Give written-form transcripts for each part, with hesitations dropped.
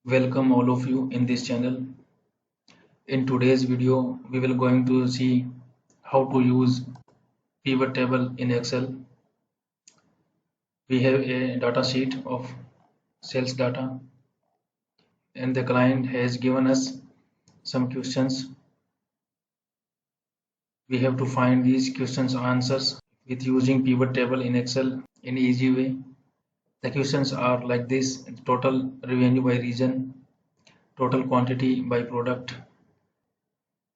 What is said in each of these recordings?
Welcome all of you in this channel. In today's video, we will going to see how to use pivot table in Excel. We have a data sheet of sales data and the client has given us some questions. We have to find these questions answers with using pivot table in Excel in easy way. The questions are like this: total revenue by region, total quantity by product,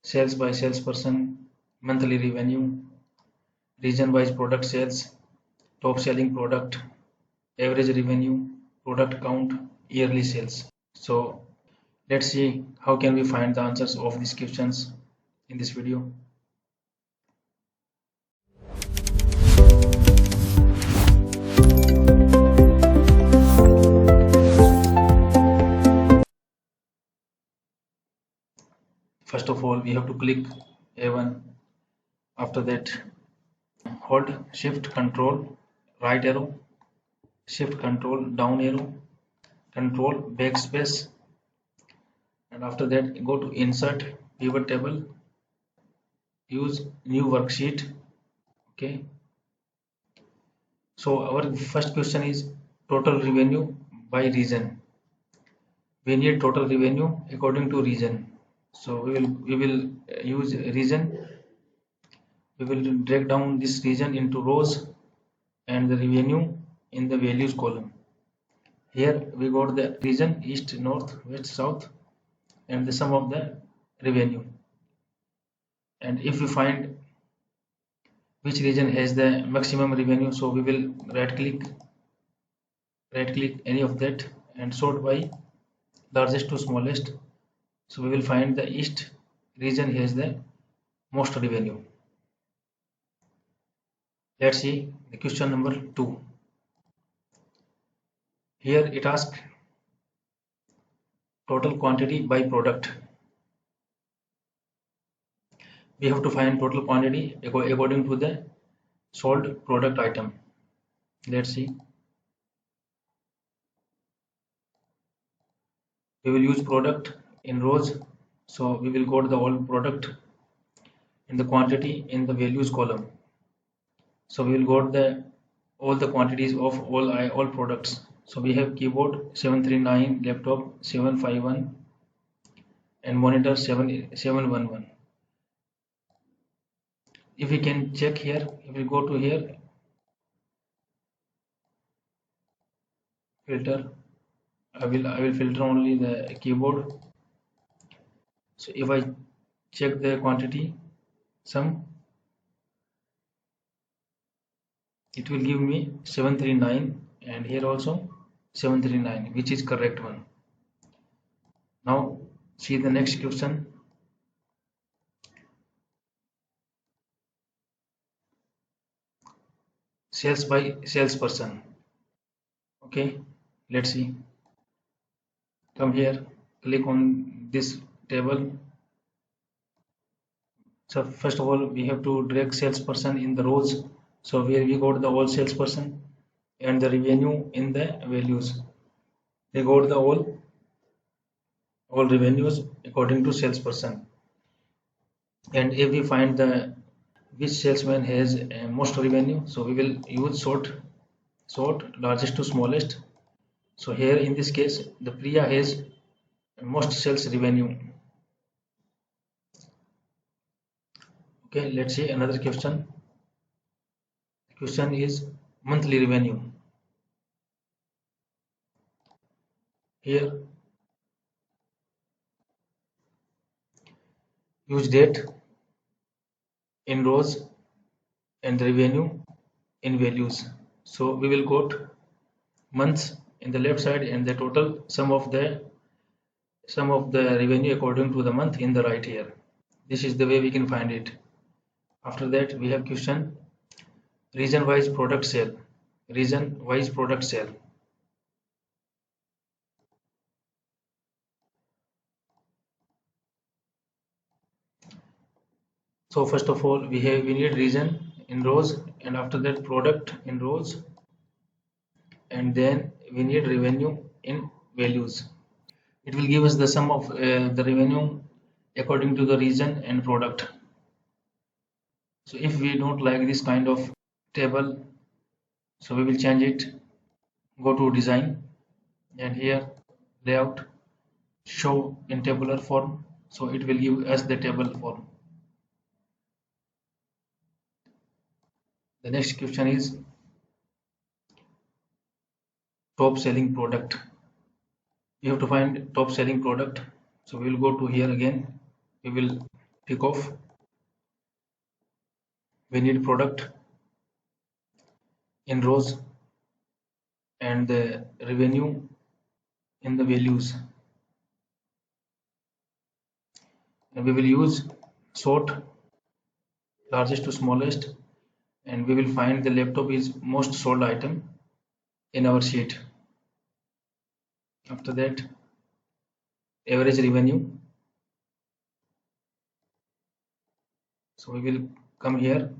sales by salesperson, monthly revenue, region-wise product sales, top selling product, average revenue, product count, yearly sales. So let's see how can we find the answers of these questions in this video. First of all, we have to click A1. After that, hold Shift Control right arrow, Shift Control down arrow, Control backspace, and after that go to Insert Pivot Table, use New Worksheet. Okay. So our first question is total revenue by region. We need total revenue according to region. So we will use region. We will drag down this region into rows and the revenue in the values column. Here we got the region east, north, west, south, and the sum of the revenue. And if we find which region has the maximum revenue, so we will right click any of that and sort by largest to smallest. So we will find the east region has the most revenue. Let's see the question number 2. Here it asks total quantity by product. We have to find total quantity according to the sold product item. Let's see. We will use product in rows. So we will go to the all product in the quantity in the values column. So we will go to all the quantities of all products. So we have keyboard 739, laptop 751, and monitor 711. If we can check here, if we go to here, filter, I will filter only the keyboard. So if I check the quantity sum, it will give me 739, and here also 739, which is correct one. Now see the next question. Sales by salesperson. Okay, let's see. Come here, click on this table. So first of all, we have to drag salesperson in the rows. So where we got the all salesperson and the revenue in the values. We got the all revenues according to salesperson. And if we find the which salesman has most revenue, so we will use sort largest to smallest. So here in this case, the Priya has most sales revenue. Okay, let's see another question. The question is monthly revenue. Here use date in rows and the revenue in values. So we will got months in the left side and the total sum of the revenue according to the month in the right here. This is the way we can find it. After that we have question region wise product sale. Region wise product sale. So first of all we need region in rows, and after that product in rows, and then we need revenue in values. it will give us the sum of the revenue according to the region and product. So if we don't like this kind of table, so we will change it. Go to design and here layout, show in tabular form, so it will give us the table form. The next question is top selling product. You have to find top selling product, so we will go to here again. We will pick off, we need product in rows and the revenue in the values, and we will use sort largest to smallest, and we will find the laptop is most sold item in our sheet. After that, average revenue, so we will come here.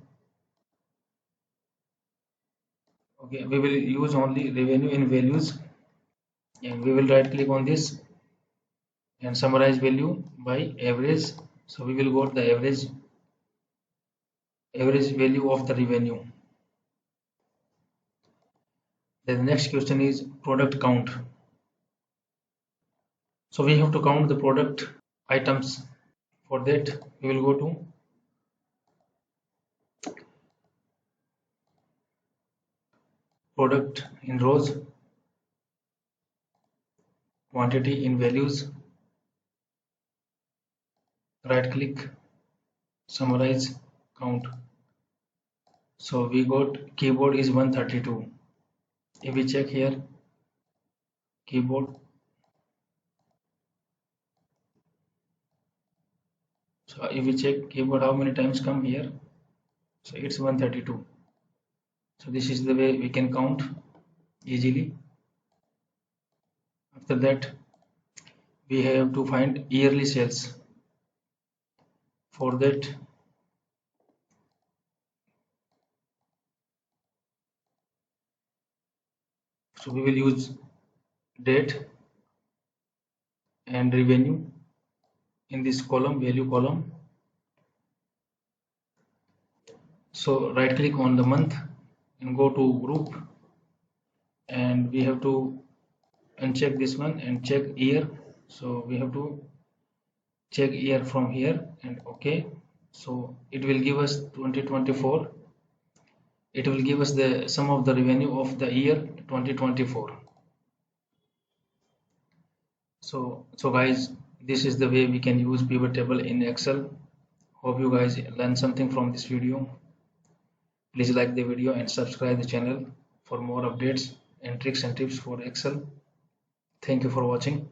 Okay, we will use only revenue in values, and we will right click on this and summarize value by average. So we will go to the average value of the revenue. Then the next question is product count. So we have to count the product items. For that, we will go to product in rows, quantity in values, right click, summarize, count. So we got keyboard is 132. If we check here, keyboard, so if we check keyboard how many times come here, so it's 132. So this is the way we can count easily. After that, we have to find yearly sales. For that, so we will use date and revenue in this column, value column. So right click on the month and go to group, and we have to uncheck this one and check year. So we have to check year from here and okay. So it will give us 2024. It will give us the sum of the revenue of the year 2024. So guys, this is the way we can use pivot table in Excel. Hope you guys learn something from this video. Please like the video and subscribe the channel for more updates and tricks and tips for Excel. Thank you for watching.